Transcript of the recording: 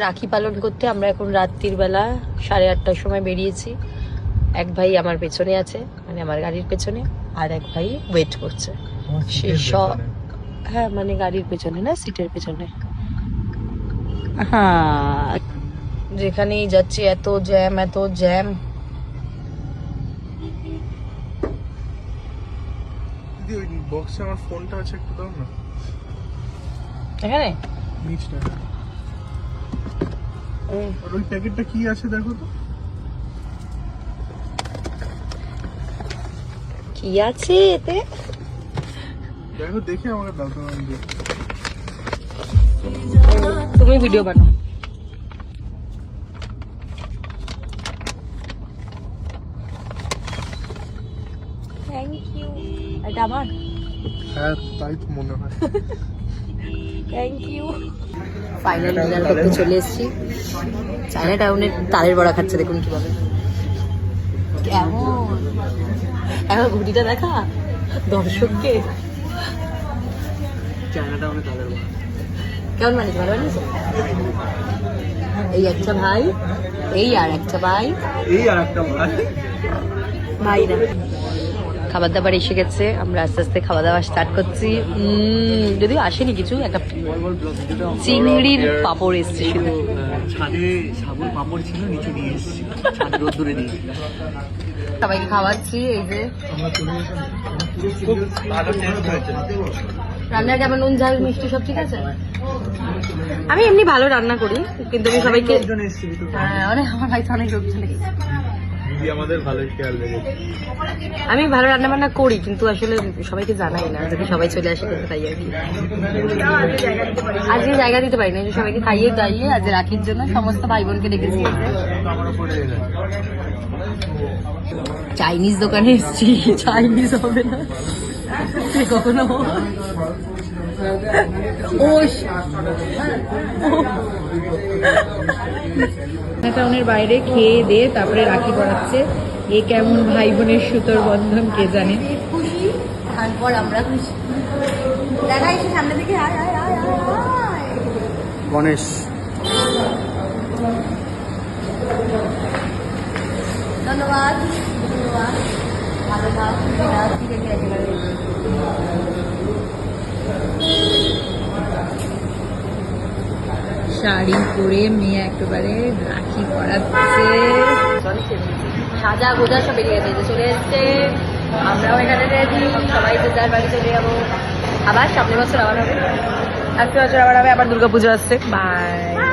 রাখি পালন করতে আমরা এখন রাত্রির বেলা 8:30টার সময় বেরিয়েছি। এক ভাই আমার পেছনে আছে, মানে আমার গাড়ির পেছনে, আর এক ভাই ওয়েট করছে। হ্যাঁ, মানে গাড়ির পেছনে না, সিটের পেছনে। হ্যাঁ, যেখানেই যাচ্ছি এত জ্যাম, এত জ্যাম। দিদি ওই বক্সে আমার ফোনটা আছে, একটু দাও না। এখানে নিচটা আর ওই প্যাকেটটা কি আছে দেখো তো। কি আছে এতে? দেখো, দেখে আমাকে দাও তো। তুমি ভিডিও বানাও। Thank you. এটা আমার? হ্যাঁ, তাই তো মনে হয়। Thank you. ফাইনাল ডিনার করতে চলে এসেছি। চায়না টাউনের তালের বড়া খাচ্ছে, দেখুন কিভাবে। কেমন এখন ঘুটিটা দেখা দর্শককে। চায়না টাউনে তালের বড়া কেমন বানিয়েছে? ভালো বানিয়েছে? এই একটা ভাই, এই আর একটা ভাই, এই আর একটা ভাই ভাই না। খাবার দাবার এসে গেছে, আমরা আস্তে আস্তে খাওয়া দাওয়া স্টার্ট করছি। যদিও আসেনি কিছু, একটা চিংড়ির পাপড় এসছে শুধু। ছাদে সাবুর পাপড় ছিল, নিচে নিয়ে এসেছি, ছাদে রোদ্দুরে দিয়ে সবাইকে খাওয়াচ্ছি। এই যে খুব ভালো টেস্ট হয়েছে। রান্নার কেমন, নুন ঝাল মিষ্টি সব ঠিক আছে? আমি এমনি ভালো রান্না করি, কিন্তু আমি সবাইকে অনেক, আমার ভাই তো অনেক লোকজন এসেছে। আমাদের ভালোই খেয়াল লেগেছে। আমি ভালো রান্না বান্না করি, কিন্তু আসলে সবাইকে জানাই না, যদি সবাই চলে আসে তাই আর কি। আজকে জায়গা দিতে পারি না, সবাইকে খাইয়ে দাইয়ে আজ রাখির জন্য সমস্ত ভাই বোনকে ডেকেছি। চাইনিজ দোকানে এসেছি, চাইনিজ হবে না কখনো। টাউনের বাইরে খেয়ে দিয়ে তারপরে রাখি পড়াচ্ছে। এ কেমন ভাই বোনের সুতোর বন্ধন কে জানে। খুশি, তারপর আমরা খুশি। দেখা এসে সামনে থেকে আয় আয় আয় আয়। গণেশ ধন্যবাদ, ধন্যবাদ। ভালো থাক, ঠিক আছে একেবারে। শাড়ি পরে মেয়ে একেবারে রাখি পড়াচ্ছে। সাজা গোজা সব বেরিয়ে গেছে, চলে এসছে। আমরাও এখানে রেডি, সবাই তো যার বাড়ি চলে যাবো। আবার সামনের বছর আবার হবে, আজকে বছর আবার হবে, আবার দুর্গাপুজো আসছে। বাই।